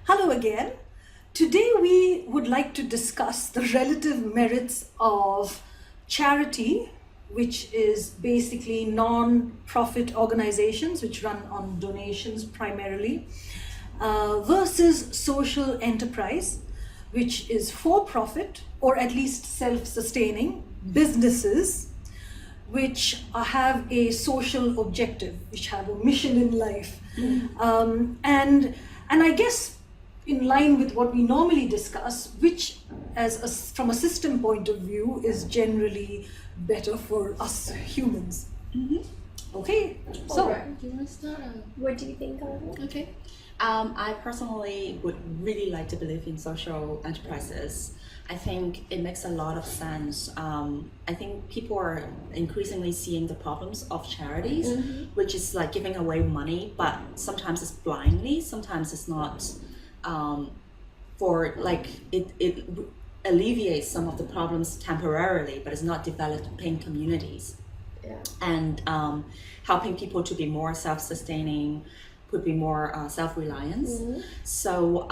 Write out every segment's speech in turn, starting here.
Hello again. Today we would like to discuss the relative merits of charity, which is basically non-profit organizations which run on donations primarily, versus social enterprise, which is for-profit or at least self-sustaining businesses which have a social objective, which have a mission in life. And I guess in line with what we normally discuss, which from a system point of view is generally better for us humans. Okay, so Alright, do you want to start? What do you think of it? Okay. I personally would really like to believe in social enterprises. I think it makes a lot of sense. I think people are increasingly seeing the problems of charities, which is like giving away money, but sometimes it's blindly, sometimes it's not. It alleviates some of the problems temporarily, but it's not developing communities. Yeah. And helping people to be more self-sustaining, could be more self-reliance. So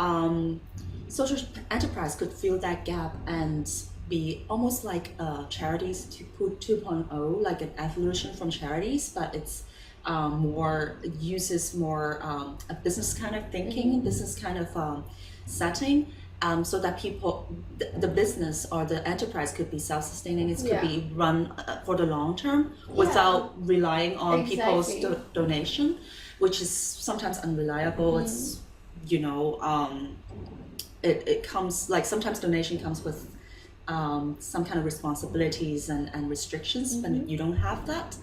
social enterprise could fill that gap and be almost like Charities 2.0, like an evolution from Charities, but it's it uses more a business kind of thinking, business kind of setting, so that the business or the enterprise could be self-sustaining. It could be run for the long term without relying on people's donation, which is sometimes unreliable. It's it comes like sometimes donation comes with some kind of responsibilities and restrictions, but you don't have that.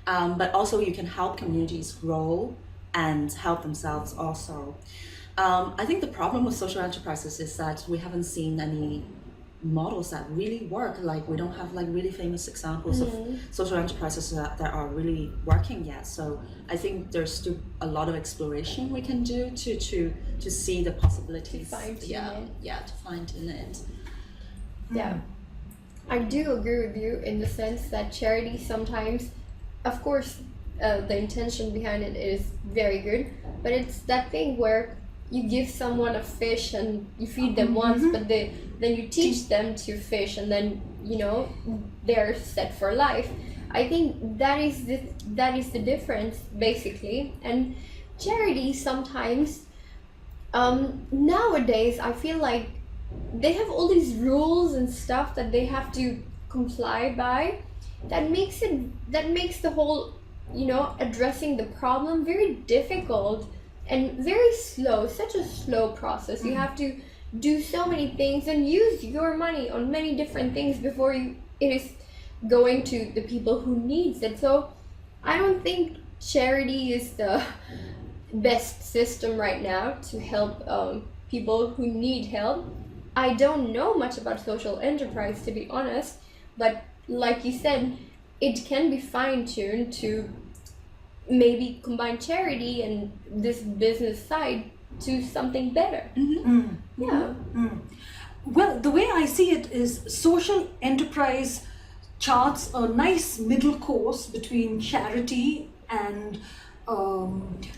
But also you can help communities grow and help themselves also. I think the problem with social enterprises is that we haven't seen any models that really work. Like we don't have like really famous examples of social enterprises that are really working yet. So I think there's still a lot of exploration we can do to see the possibilities. To find to find in it. Yeah, I do agree with you in the sense that charity sometimes, of course, the intention behind it is very good, but it's that thing where you give someone a fish and you feed them once, but then you teach them to fish, and then they're set for life. I think that is the difference basically. And charity sometimes nowadays I feel like they have all these rules and stuff that they have to comply by. That makes the whole addressing the problem very difficult and very slow. Such a slow process. You have to do so many things and use your money on many different things before it is going to the people who needs it. So I don't think charity is the best system right now to help people who need help. I don't know much about social enterprise, to be honest, but like you said, it can be fine-tuned to maybe combine charity and this business side to something better. Yeah. Well, the way I see it is social enterprise charts a nice middle course between charity and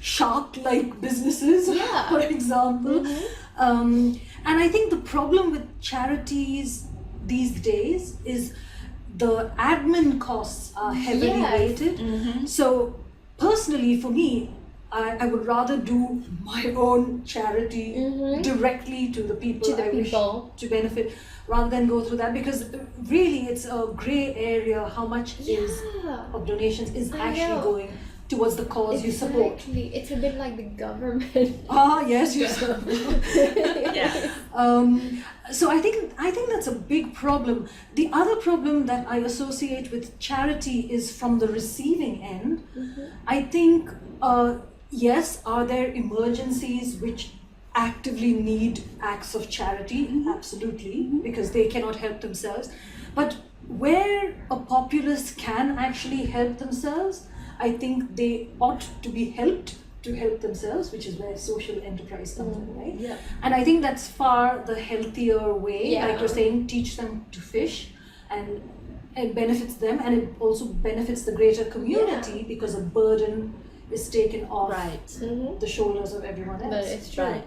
shark-like businesses, for example. And I think the problem with charities these days is the admin costs are heavily weighted. So personally, for me, I would rather do my own charity directly to the people wish to benefit, rather than go through that, because really it's a gray area how much of donations is actually going towards the cause you support. It's a bit like the government. Yes. So I think that's a big problem. The other problem that I associate with charity is from the receiving end. I think yes, are there emergencies which actively need acts of charity? Absolutely, because they cannot help themselves. But where a populace can actually help themselves, I think they ought to be helped to help themselves, which is where social enterprise comes in, right? Yeah. And I think that's far the healthier way. Yeah. Like you're saying, teach them to fish, and it benefits them, and it also benefits the greater community because a burden is taken off Right. the shoulders of everyone else. But it's true. Right.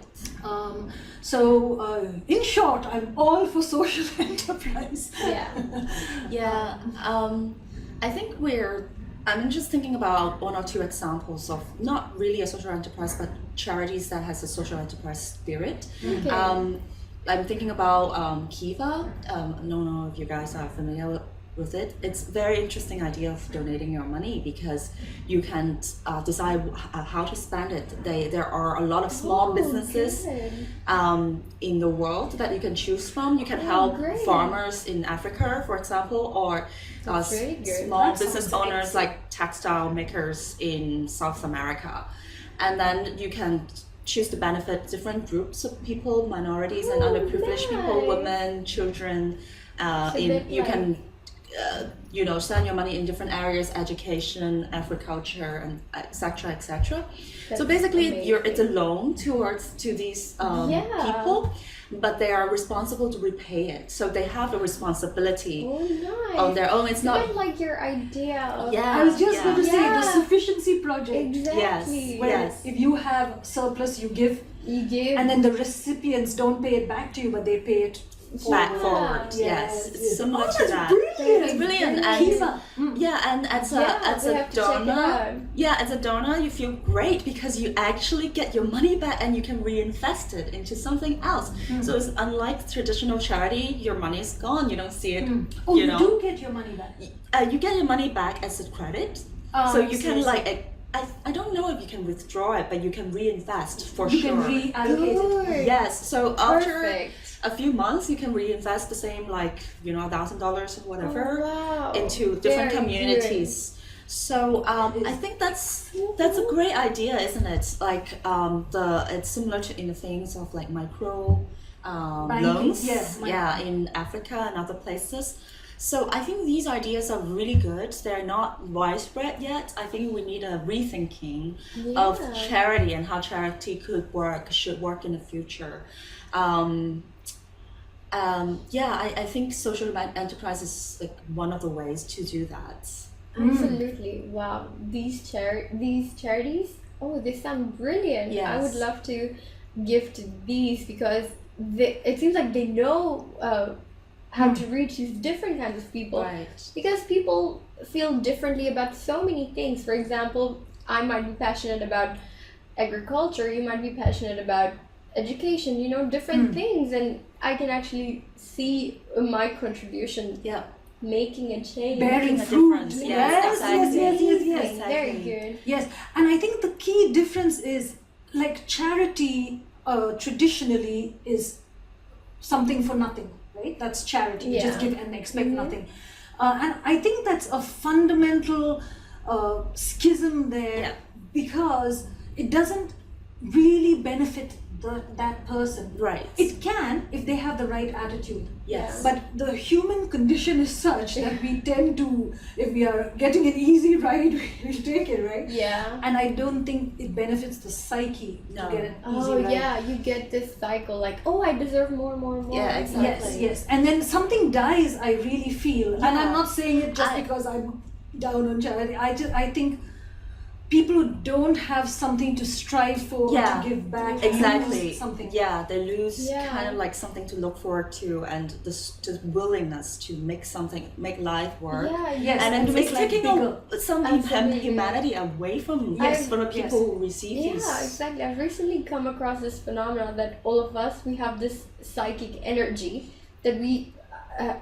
In short, I'm all for social enterprise. Yeah. Yeah. I think I'm just thinking about one or two examples of not really a social enterprise, but charities that has a social enterprise spirit. Okay. I'm thinking about Kiva. I don't know if you guys are familiar with it. It's a very interesting idea of donating your money because you can decide how to spend it. There are a lot of small businesses Good. in the world that you can choose from. You can help great. farmers in Africa, for example, or That's very good. small That business sounds owners like textile makers in South America. And then you can choose to benefit different groups of people, minorities and underprivileged people, nice. women, children. So that, You like- can spend your money in different areas, education, agriculture, and etc. etc. So That's basically, it's a amazing. loan to these Yeah. people, but they are responsible to repay it. So they have a responsibility Oh, nice. on their own. It's You not. got like your idea of Yeah. I was just going to say the Yeah. sufficiency project. exactly. Where Yes. if you have surplus, you give, You give and then the recipients don't pay it back to you, but they pay it Back Yeah. forward, yes, Yes, it's yes. similar Oh, to that's that. brilliant. It's brilliant, and Kiva. yeah, and as a Yeah, as we a have to check it donor, out. as a donor, you feel great because you actually get your money back and you can reinvest it into something else. So it's unlike traditional charity, your money is gone, you don't see it. Oh, you you know, do get your money back. You get your money back as a credit, so you can I don't know if you can withdraw it, but you can reinvest for You sure. can reallocate it. Good. Yes, so after Perfect. a few months, you can reinvest the same, like $1,000 or whatever, Oh, wow. into different Very communities. So I think that's a great idea, isn't it? Like it's similar to in the things of like micro Banking, loans, yeah, in Africa and other places. So I think these ideas are really good. They're not widespread yet. I think we need a rethinking of Yeah. charity and how charity should work in the future. I think social enterprise is like one of the ways to do that. Absolutely. Wow. These charities, oh, they sound brilliant. I Yes. would love to give to these because it seems like they know how to reach these different kinds of people. Right. Because people feel differently about so many things. For example, I might be passionate about agriculture, you might be passionate about education, different things, and I can actually see my contribution Yeah. making a change. Bearing Making a fruit. difference. Yes, Exactly. yes. Amazing. Very Exactly. good. Yes, and I think the key difference is like charity traditionally is something for nothing, right? That's charity. You just Yeah. give and expect nothing. And I think that's a fundamental schism there Yeah. because it doesn't really benefit that person. Right. It can if they have the right attitude. Yes. But the human condition is such that we tend to, if we are getting an easy ride, we'll take it, right? Yeah. And I don't think it benefits the psyche No. to get an easy Oh ride. yeah, you get this cycle like, oh, I deserve more. Yeah, exactly. Yes. And then something dies, I really feel. And I'm not saying it just I- because I'm down on charity. I think people who don't have something to strive for Yeah, to give back Exactly. lose something. Yeah, they lose Yeah. kind of like something to look forward to and the willingness to make life work. Yeah, Yes, And and then make it's life taking bigger. some Absolutely. humanity away from Yes, from the people yes. who receive Yeah, these. exactly. I've recently come across this phenomenon that all of us, we have this psychic energy that we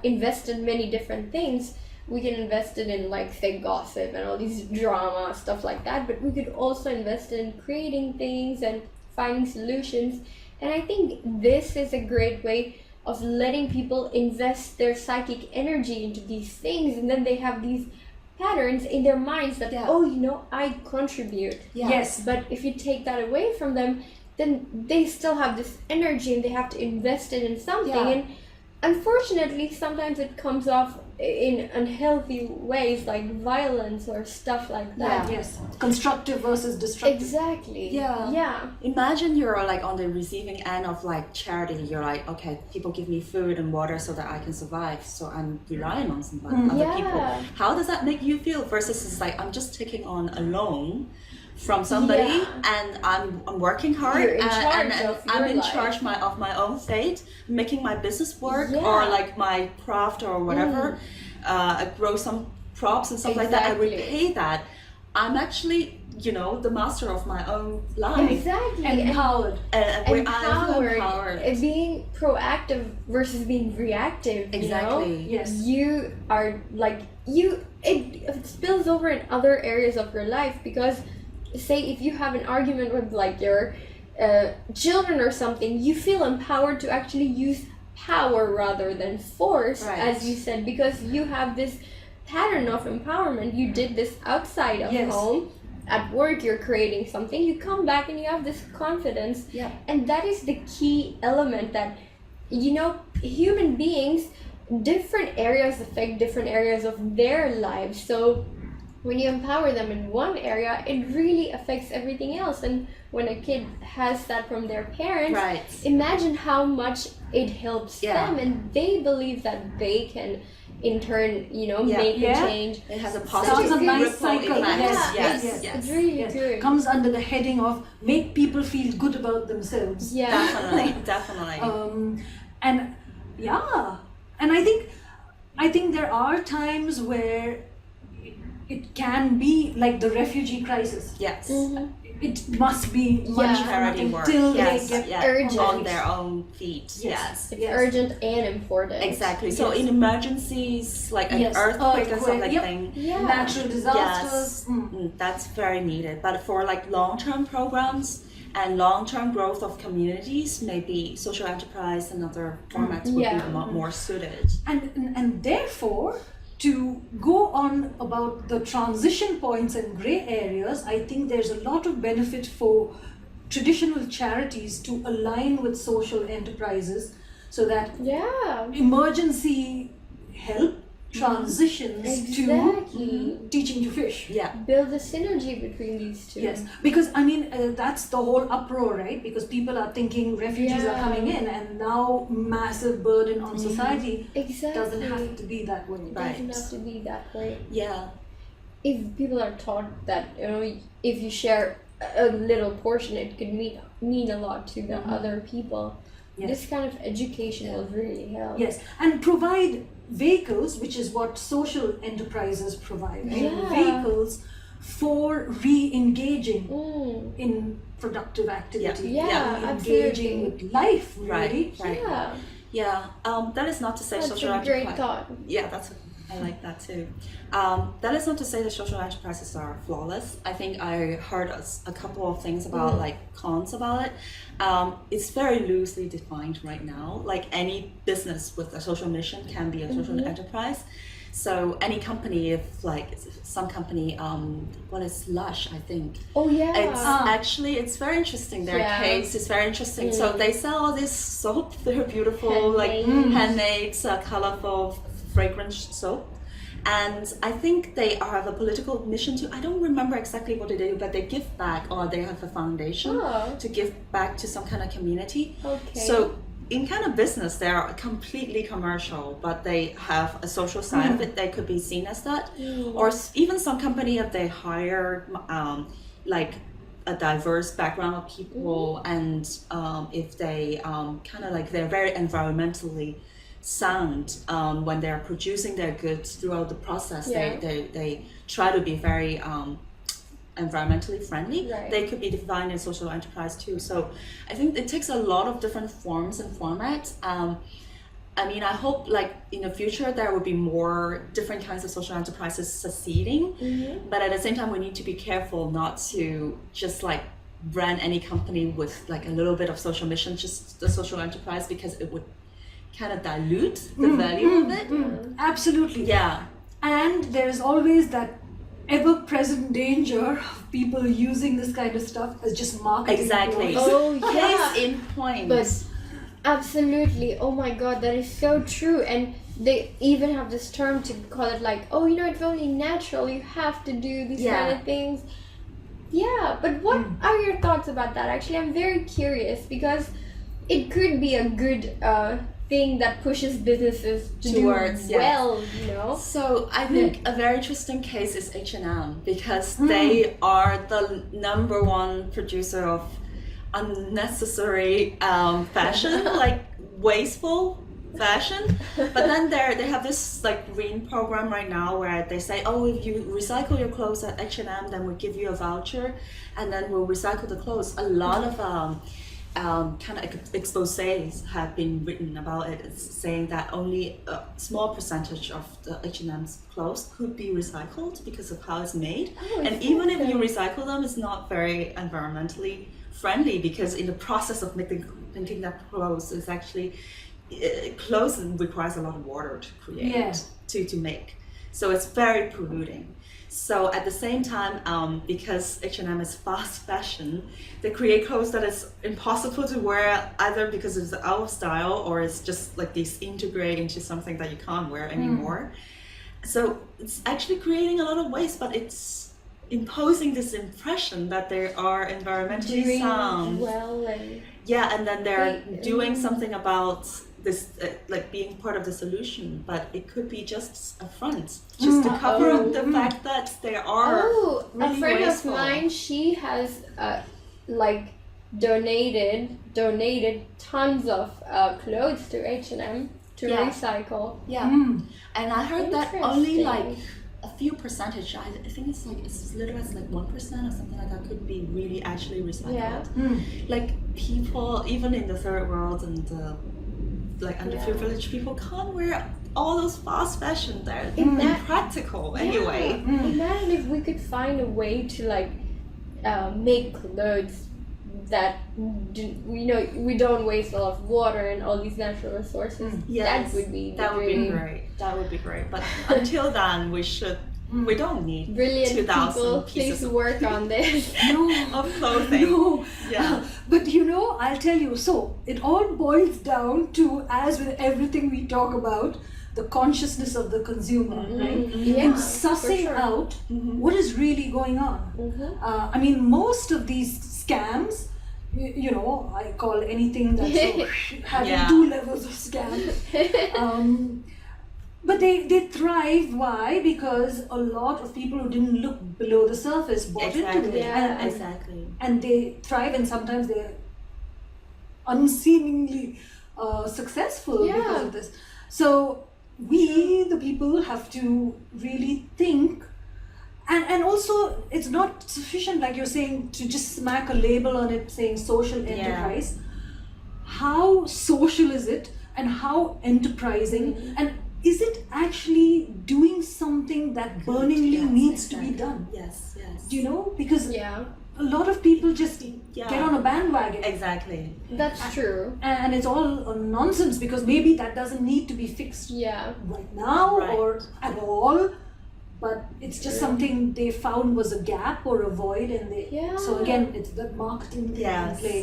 invest in many different things. We can invest it in, like, say, gossip and all these drama, stuff like that, but we could also invest in creating things and finding solutions. And I think this is a great way of letting people invest their psychic energy into these things, and then they have these patterns in their minds that, Yeah. I contribute. Yeah. Yes. But if you take that away from them, then they still have this energy and they have to invest it in something. Yeah. And unfortunately, sometimes it comes off in unhealthy ways, like violence or stuff like that. Yes. Constructive versus destructive. Exactly. Yeah. Yeah. Imagine you're like on the receiving end of like charity. You're like, okay, people give me food and water so that I can survive. So I'm relying on other Yeah. people. How does that make you feel? Versus it's like I'm just taking on a loan from somebody, Yeah. and I'm working hard, You're in and, charge and of I'm your in life. charge of my own fate, making my business work, Yeah. or like my craft or whatever. I grow some crops and stuff like that. I Exactly. repay that. I'm actually, the master of my own life. Exactly. Empowered. And where I feel empowered. Being proactive versus being reactive. Exactly. You know? Yes. You are like it spills over in other areas of your life, because say if you have an argument with like your children or something, you feel empowered to actually use power rather than force, Right. as you said, because you have this pattern of empowerment. You did this outside of Yes. home. At work, you're creating something, you come back and you have this confidence. Yeah. And that is the key element that, human beings, different areas affect different areas of their lives. So when you empower them in one area, it really affects everything else. And when a kid has that from their parents, Right. imagine how much it helps Yeah. them, and they believe that they can in turn, Yeah. make Yeah. a change. It has a Starts positive a nice ripple cycle. effect. Yes, Yes, yes, yes. It's really Yes. good. Comes under the heading of make people feel good about themselves. Yeah. Definitely, definitely. And yeah, and I think there are times where it can be like the refugee crisis. Yes. Mhm. It must be money Yeah. for Charity nothing work. till Yes, they get yeah. urgent. On their own feet. Yes. It's Yes. urgent and important. Exactly. So Yes. in emergencies, like an Yes, earthquake and stuff earthquake, like yep. thing, Yeah. natural disasters. yes, Mm. that's very needed. But for like long-term programs and long-term growth of communities, maybe social enterprise and other formats would Yeah. be more suited. And therefore, to go on about the transition points and gray areas, I think there's a lot of benefit for traditional charities to align with social enterprises so that Yeah. emergency help transitions Exactly. to teaching to fish. Yeah. Build a synergy between these two. Yes, because that's the whole uproar, right? Because people are thinking refugees are Yeah. coming in, and now massive burden on society. Exactly. Doesn't have to be that way. Right. Doesn't have to be that way. Yeah. If people are taught that, if you share a little portion, it could mean a lot to the other people. Yes. This kind of education will really help. Yes, and provide vehicles, which is what social enterprises provide, right? Yeah. Vehicles for re-engaging Mm. in productive activity, Yeah, engaging absolutely. with life, Right. really. Right. Yeah. Yeah. That is not to say That's social a great enterprise. thought. Yeah, I like that too. That is not to say that social enterprises are flawless. I think I heard a couple of things about like cons about it. It's very loosely defined right now. Like any business with a social mission can be a social enterprise. So any company, if like some company, what is Lush, I think. Oh yeah. It's very interesting. Their Yeah. case is very interesting. So they sell all this soap. They're beautiful, like handmade, colorful, fragrant soap. And I think they have a political mission too. I don't remember exactly what they do, but they give back, or they have a foundation Oh. to give back to some kind of community. Okay. So in kind of business, they are completely commercial, but they have a social side of it. They could be seen as that. Or even some company, if they hire like a diverse background of people, and if they kind of like they're very environmentally sound when they're producing their goods throughout the process. Yeah. They try to be very environmentally friendly. Right. They could be defined as social enterprise too. So I think it takes a lot of different forms and formats. I mean, I hope like in the future there will be more different kinds of social enterprises succeeding. But at the same time, we need to be careful not to just like brand any company with like a little bit of social mission, just the social enterprise, because it would kind of dilute the value of it. Absolutely. Yeah. And there is always that ever-present danger of people using this kind of stuff as just marketing. Exactly. ploys. Oh yeah. Case in point. But absolutely, oh my god, that is so true. And they even have this term to call it like, oh, it's only natural, you have to do these Yeah. kind of things. Yeah, but what are your thoughts about that? Actually, I'm very curious, because it could be a good thing that pushes businesses to Towards, do yes. well, you know? So I think a very interesting case is H&M because they are the number one producer of unnecessary fashion, like wasteful fashion. But then they have this like green program right now where they say, oh, if you recycle your clothes at H&M, then we'll give you a voucher, and then we'll recycle the clothes. A lot of kind of exposés have been written about it. It's saying that only a small percentage of the H&M's clothes could be recycled because of how it's made. Oh, And even if you recycle them, it's not very environmentally friendly because in the process of making that clothes, it's actually clothes requires a lot of water to create, Yeah. to make. So it's very polluting. So at the same time, because H&M is fast fashion, they create clothes that is impossible to wear either because it's out of style or it's just like these integrate into something that you can't wear anymore. So it's actually creating a lot of waste, but it's imposing this impression that they are environmentally Doing sound. well and Yeah, and then they're They- doing something about this, like being part of the solution, but it could be just a front, just to cover up the fact that they are oh, really a friend wasteful. of mine, she has like donated tons of clothes to H&M to Yeah. recycle. Yeah, and I heard that only like Interesting. a few percentage. I think it's like as little as like 1% or something like that could be really actually recycled. Yeah. Like people, even in the third world and like underprivileged people, can't wear all those fast fashion. They're impractical anyway. Imagine if we could find a way to like make clothes that we don't waste a lot of water and all these natural resources. Yes, That would be the that would be dream. great. That would be great. But until then, we don't need Brilliant 2,000 people, pieces please work on this. of clothing. No. Yeah. But I'll tell you, so it all boils down to, as with everything we talk about, the consciousness of the consumer, right? Yeah, In for sussing sure. out what is really going on. I mean, most of these scams, I call anything that's having Yeah. 2 levels of scam. But they thrive. Why? Because a lot of people who didn't look below the surface bought into it. Exactly. Yeah. Exactly. And they thrive, and sometimes they're unseemingly successful because Yeah. of this. So we, the people, have to really think. And also, it's not sufficient, like you're saying, to just smack a label on it saying social enterprise. How social is it, and how enterprising, and is it actually doing something that burningly Yes, needs to be exactly. done? Yes. Yes. Do you know? Because Yeah, a lot of people just Yeah. get on a bandwagon. Exactly. that's true. And it's all nonsense, because maybe that doesn't need to be fixed Yeah. right now Right. or at all, but it's just something they found was a gap or a void, and they Yeah. so again it's the marketing thing in Yes. play.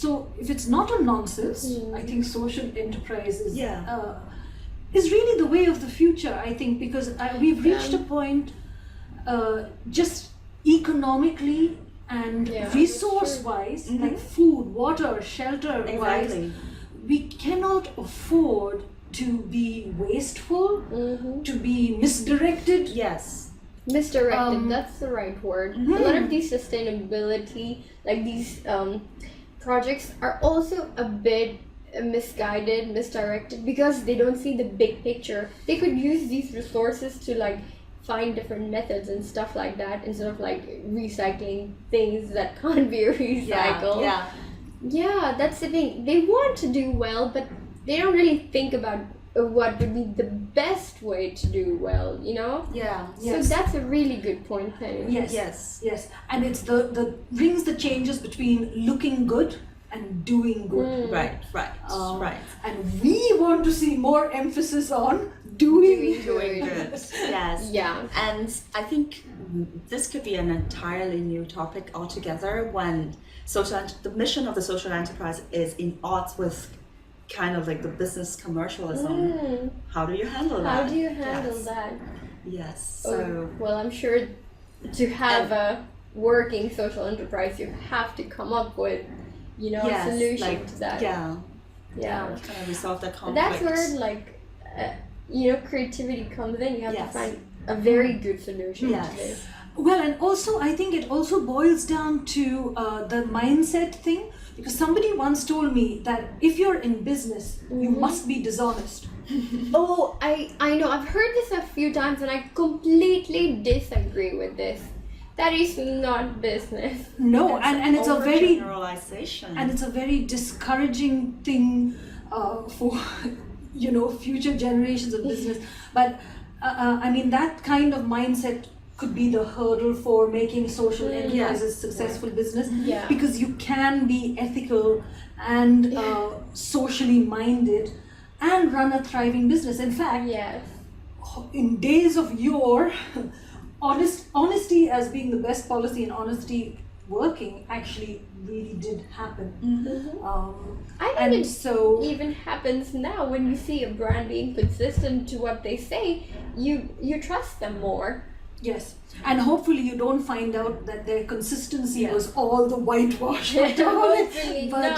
So if it's not a nonsense, I think social enterprise is really the way of the future, I think, because we've reached a point just economically and Yeah, resource wise, like food, water, shelter wise, Exactly. we cannot afford to be wasteful, to be misdirected. Yes. Misdirected, that's the right word. A lot of these sustainability, like these projects, are also a bit misguided, misdirected, because they don't see the big picture. They could use these resources to like find different methods and stuff like that, instead of like recycling things that can't be recycled. Yeah. Yeah, that's the thing. They want to do well, but they don't really think about what would be the best way to do well, you know? Yeah. Yes. So that's a really good point, Penny. Yes. Yes. Yes. And it's the brings the changes between looking good and doing good. Right. Right. Right. And we want to see more emphasis on doing Doing good. Yes. Yeah. And I think this could be an entirely new topic altogether when the mission of the social enterprise is in odds with kind of like the business commercialism. How do you handle that? How do you handle Yes. that? Yes. Oh, So well, I'm sure to have a working social enterprise, you have to come up with, a yes, solution like, to that. Yeah. Yeah. Kind of resolve the conflict. That's where like creativity comes in. You have Yes. to find a very good solution Yes. to this. Well, and also I think it also boils down to the mindset thing, because somebody once told me that if you're in business, you must be dishonest. Oh, I know. I've heard this a few times and I completely disagree with this. That is not business. No, and it's a very overgeneralization. and it's a very discouraging thing for future generations of business. But I mean, that kind of mindset could be the hurdle for making social enterprises successful business, Yeah. because you can be ethical and socially minded and run a thriving business. In fact, Yes. in days of yore, honesty as being the best policy and honesty working actually really did happen. I And think it so even happens now when you see a brand being consistent to what they say, you trust them more. yes, and hopefully you don't find out that their consistency was all the whitewash. Hopefully But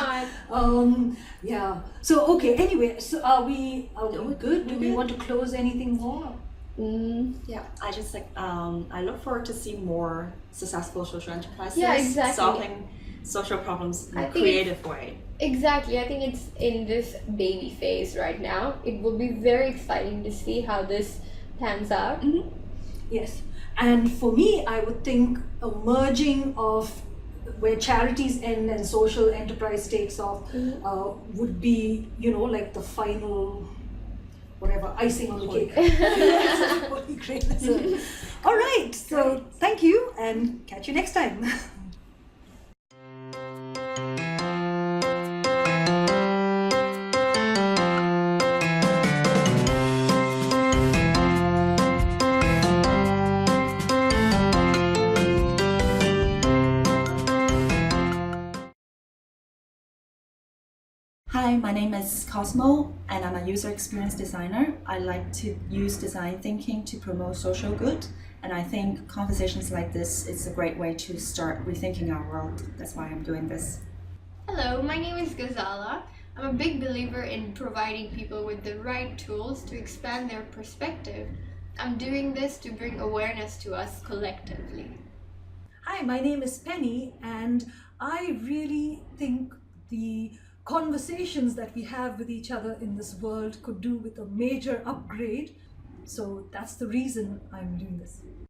not. yeah. So okay. Anyway, so are we good? Do we good. want to close anything more? Yeah, I just I look forward to see more successful social enterprises Yeah, exactly. solving social problems in I a think creative way. Exactly. I think it's in this baby phase right now. It will be very exciting to see how this pans out. Yes. And for me, I would think a merging of where charities end and social enterprise takes off would be, like the final, whatever, icing on the cake. Holy grail. All right. So thank you and catch you next time. Hi, my name is Cosmo, and I'm a user experience designer. I like to use design thinking to promote social good, and I think conversations like this is a great way to start rethinking our world. That's why I'm doing this. Hello, my name is Gazala. I'm a big believer in providing people with the right tools to expand their perspective. I'm doing this to bring awareness to us collectively. Hi, my name is Penny, and I really think the conversations that we have with each other in this world could do with a major upgrade. So that's the reason I'm doing this.